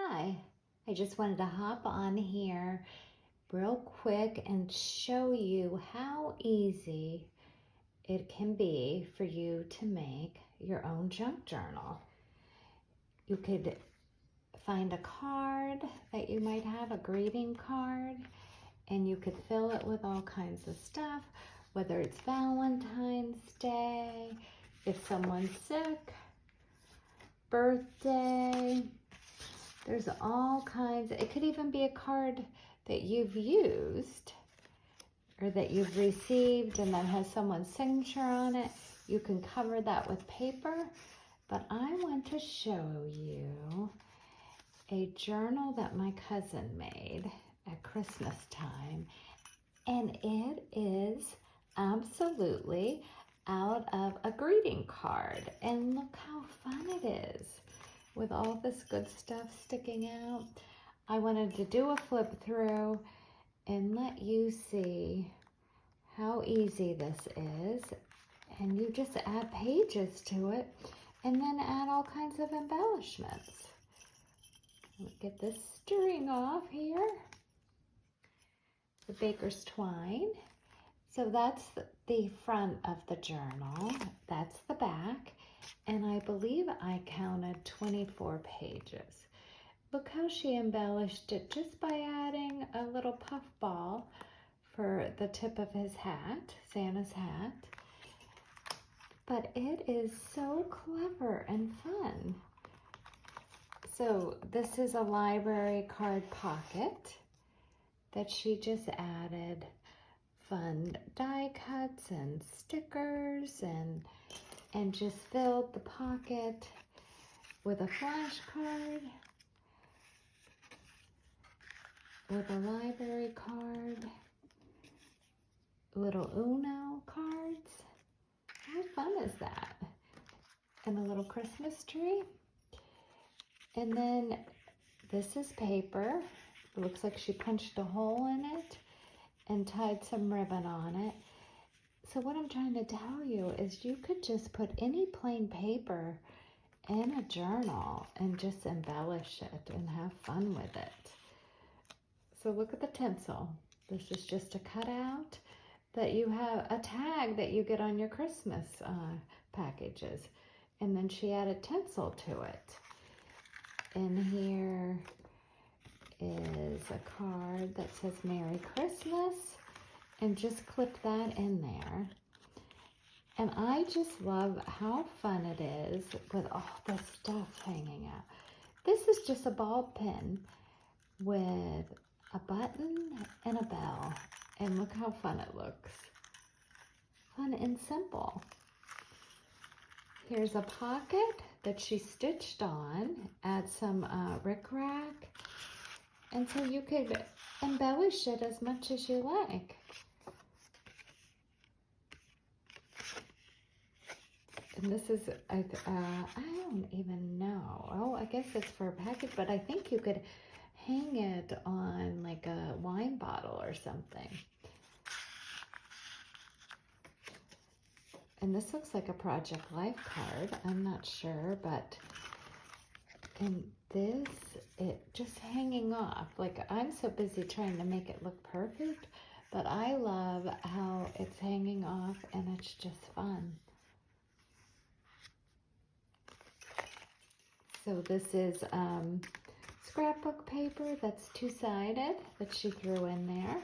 Hi, I just wanted to hop on here real quick and show you how easy it can be for you to make your own junk journal. You could find a card that you might have, a greeting card, and you could fill it with all kinds of stuff, whether it's Valentine's Day, if someone's sick, birthday. There's all kinds. It could even be a card that you've used or that you've received and that has someone's signature on it. You can cover that with paper. But I want to show you a journal that my cousin made at Christmas time. And it is absolutely out of a greeting card. And look how fun it is, with all this good stuff sticking out. I wanted to do a flip through and let you see how easy this is. And you just add pages to it and then add all kinds of embellishments. Let me get this string off here. The baker's twine. So that's the front of the journal. That's the back. And I believe I counted 24 pages. Look how she embellished it just by adding a little puff ball for the tip of his hat, Santa's hat. But it is so clever and fun. So this is a library card pocket that she just added fun die cuts and stickers and just filled the pocket with a flashcard, with a library card, little Uno cards. How fun is that? And a little Christmas tree. And then this is paper. It looks like she punched a hole in it and tied some ribbon on it. So what I'm trying to tell you is you could just put any plain paper in a journal and just embellish it and have fun with it. So look at the tinsel. This is just a cutout that you have, a tag that you get on your Christmas packages. And then she added tinsel to it. And here is a card that says Merry Christmas, and just clip that in there. And I just love how fun it is with all this stuff hanging out. This is just a ball pen with a button and a bell, and look how fun it looks. Fun and simple. Here's a pocket that she stitched on, add some rickrack, and so you could embellish it as much as you like. And this is, I don't even know. Oh, I guess it's for a package, but I think you could hang it on like a wine bottle or something. And this looks like a Project Life card. I'm not sure, but, and this, it just hanging off. Like, I'm so busy trying to make it look perfect, but I love how it's hanging off and it's just fun. So this is scrapbook paper that's two-sided that she threw in there.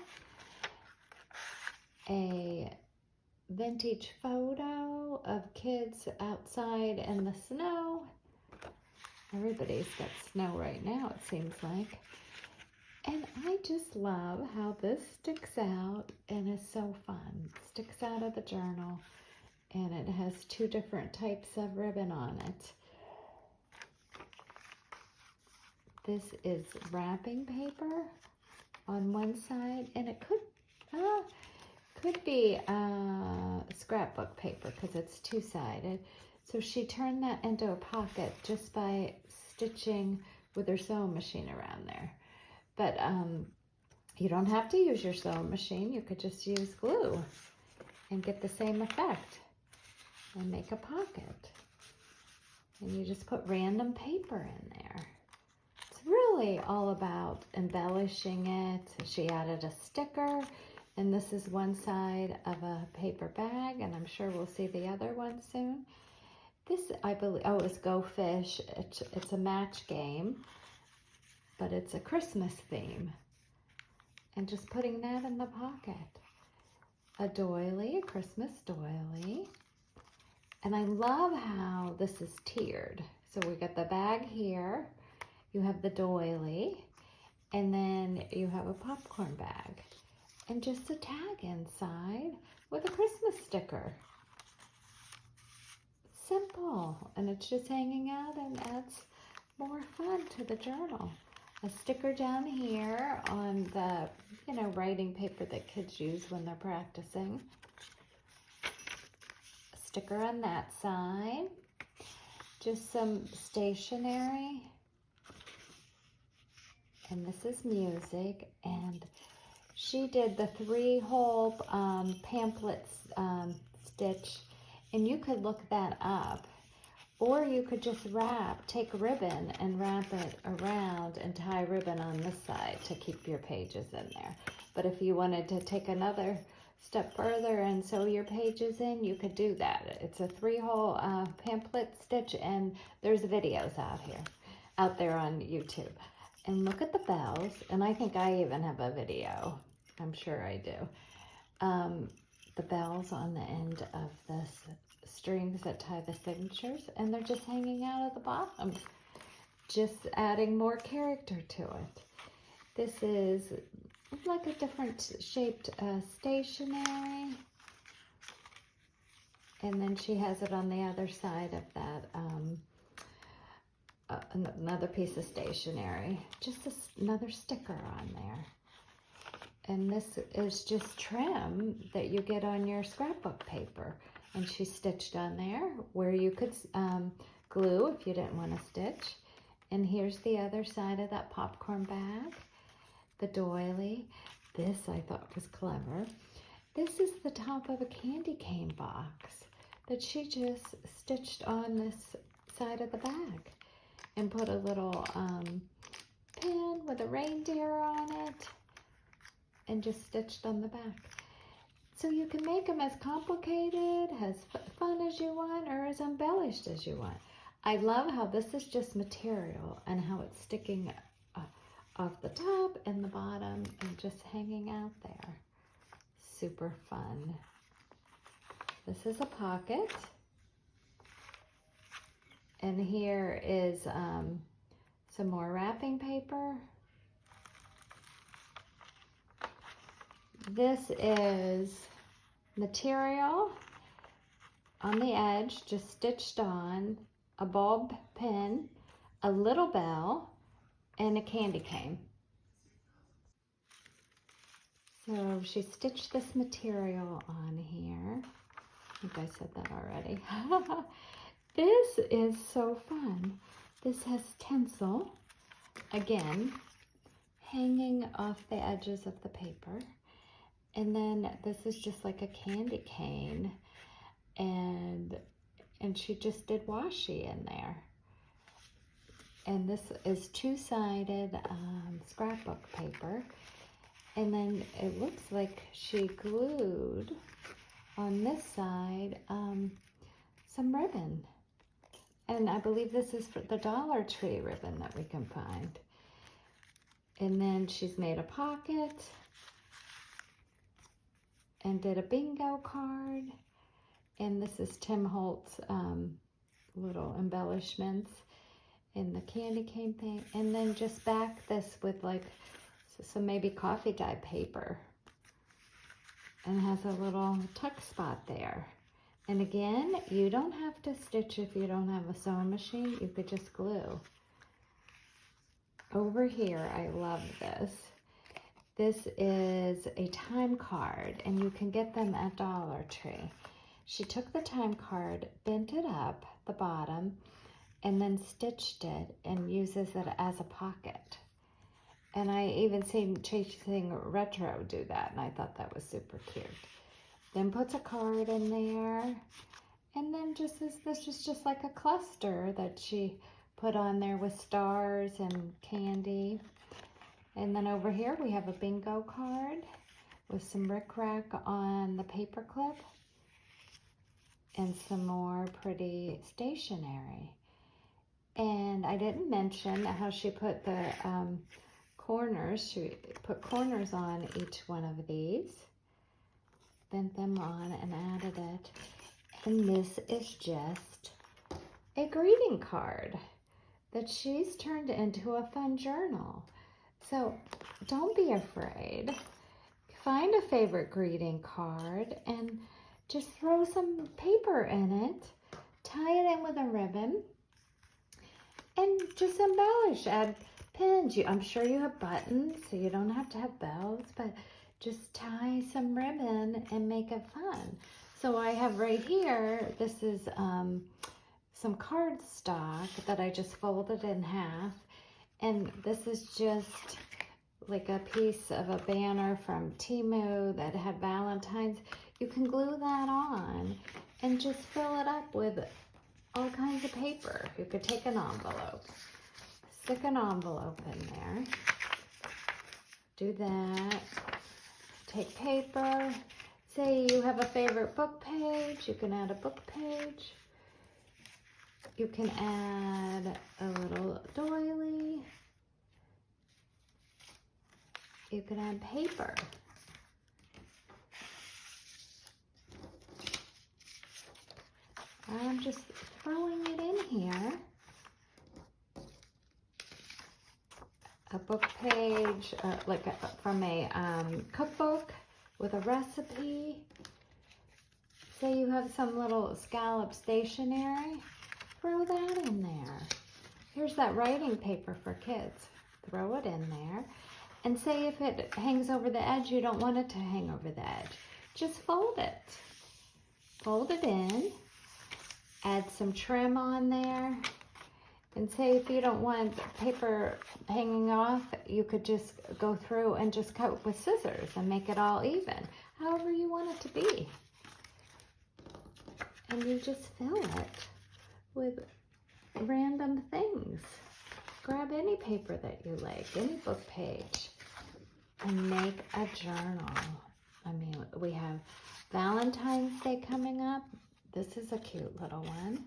A vintage photo of kids outside in the snow. Everybody's got snow right now, it seems like. And I just love how this sticks out and is so fun. It sticks out of the journal, and it has two different types of ribbon on it. This is wrapping paper on one side, and it could be scrapbook paper because it's two-sided. So she turned that into a pocket just by stitching with her sewing machine around there. But you don't have to use your sewing machine. You could just use glue and get the same effect and make a pocket. And you just put random paper in there. It's really really all about embellishing it. She added a sticker, and this is one side of a paper bag, and I'm sure we'll see the other one soon. This, I believe, oh, it's Go Fish. It's a match game, but it's a Christmas theme. And just putting that in the pocket. A doily, a Christmas doily. And I love how this is tiered. So we got the bag here, you have the doily, and then you have a popcorn bag. And just a tag inside with a Christmas sticker. Simple, and it's just hanging out and adds more fun to the journal. A sticker down here on the, writing paper that kids use when they're practicing. A sticker on that side. Just some stationery. And this is music. And she did the 3-hole pamphlet stitch. And you could look that up. Or you could just take ribbon and wrap it around and tie ribbon on this side to keep your pages in there. But if you wanted to take another step further and sew your pages in, you could do that. It's a 3-hole pamphlet stitch, and there's videos out there on YouTube. And look at the bells, and I think I even have a video. I'm sure I do. The bells on the end of this strings that tie the signatures, and they're just hanging out at the bottom, just adding more character to it. This is like a different shaped stationery, and then she has it on the other side of that, another piece of stationery, just another sticker on there. And this is just trim that you get on your scrapbook paper. And she stitched on there where you could glue if you didn't want to stitch. And here's the other side of that popcorn bag, the doily. This I thought was clever. This is the top of a candy cane box that she just stitched on this side of the bag and put a little pin with a reindeer on it and just stitched on the back. So you can make them as complicated, as fun as you want, or as embellished as you want. I love how this is just material and how it's sticking off the top and the bottom and just hanging out there. Super fun. This is a pocket. And here is some more wrapping paper. This is material on the edge, just stitched on, a bulb pin, a little bell, and a candy cane. So she stitched this material on here. I think I said that already. This is so fun. This has tinsel, again, hanging off the edges of the paper. And then this is just like a candy cane, and she just did washi in there. And this is 2-sided scrapbook paper. And then it looks like she glued on this side some ribbon. And I believe this is for the Dollar Tree ribbon that we can find. And then she's made a pocket and did a bingo card. And this is Tim Holt's little embellishments in the candy cane thing. And then just back this with like some maybe coffee dye paper. And has a little tuck spot there. And again, you don't have to stitch if you don't have a sewing machine. You could just glue. Over here, I love this. This is a time card, and you can get them at Dollar Tree. She took the time card, bent it up the bottom, and then stitched it and uses it as a pocket. And I even seen Chasing Retro do that, and I thought that was super cute. Then puts a card in there, and then just this is just like a cluster that she put on there with stars and candy. And then over here we have a bingo card with some rickrack on the paper clip and some more pretty stationery. And I didn't mention how she put the corners. She put corners on each one of these, bent them on and added it. And this is just a greeting card that she's turned into a fun journal. So don't be afraid. Find a favorite greeting card and just throw some paper in it, tie it in with a ribbon, and just embellish. Add pins. I'm sure you have buttons, so you don't have to have bells, but just tie some ribbon and make it fun. So I have right here, this is some cardstock that I just folded in half. And this is just like a piece of a banner from Temu that had Valentines. You can glue that on and just fill it up with all kinds of paper. You could take an envelope, stick an envelope in there, do that, take paper. Say you have a favorite book page, you can add a book page. You can add a little doily. You can add paper. I'm just throwing it in here. A book page, from a cookbook with a recipe. Say you have some little scallop stationery. Throw that in there. Here's that writing paper for kids. Throw it in there. And say if it hangs over the edge, you don't want it to hang over the edge. Just fold it. Fold it in. Add some trim on there. And say if you don't want paper hanging off, you could just go through and just cut with scissors and make it all even. However you want it to be. And you just fill it with random things. Grab any paper that you like, any book page, and make a journal. I mean, we have Valentine's Day coming up. This is a cute little one.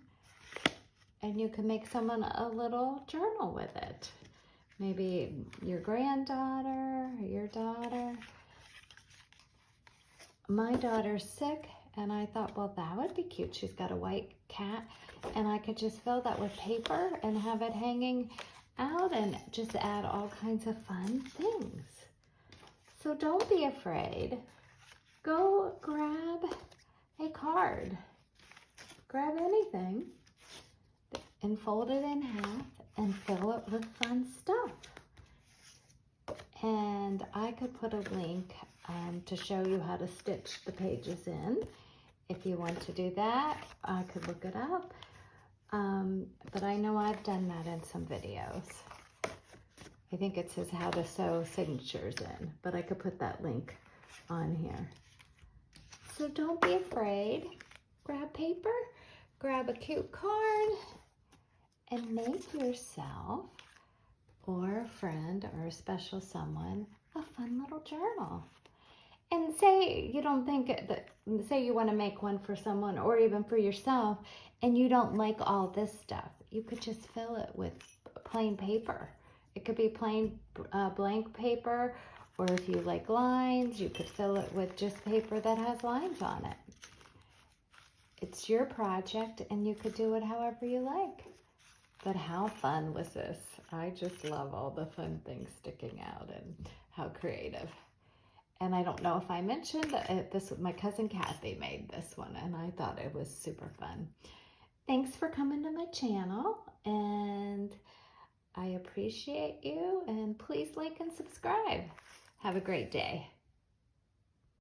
And you can make someone a little journal with it. Maybe your granddaughter, or your daughter. My daughter's sick, and I thought, well, that would be cute. She's got a white cat, and I could just fill that with paper and have it hanging out and just add all kinds of fun things. So don't be afraid. Go grab a card. Grab anything and fold it in half and fill it with fun stuff. And I could put a link to show you how to stitch the pages in. If you want to do that, I could look it up. But I know I've done that in some videos. I think it says how to sew signatures in, but I could put that link on here. So don't be afraid. Grab paper, grab a cute card, and make yourself or a friend or a special someone a fun little journal. And say you don't think that, say you want to make one for someone or even for yourself, and you don't like all this stuff, you could just fill it with plain paper. It could be plain blank paper, or if you like lines, you could fill it with just paper that has lines on it. It's your project, and you could do it however you like. But how fun was this? I just love all the fun things sticking out and how creative. And I don't know if I mentioned this, my cousin Kathy made this one, and I thought it was super fun. Thanks for coming to my channel, and I appreciate you, and please like and subscribe. Have a great day.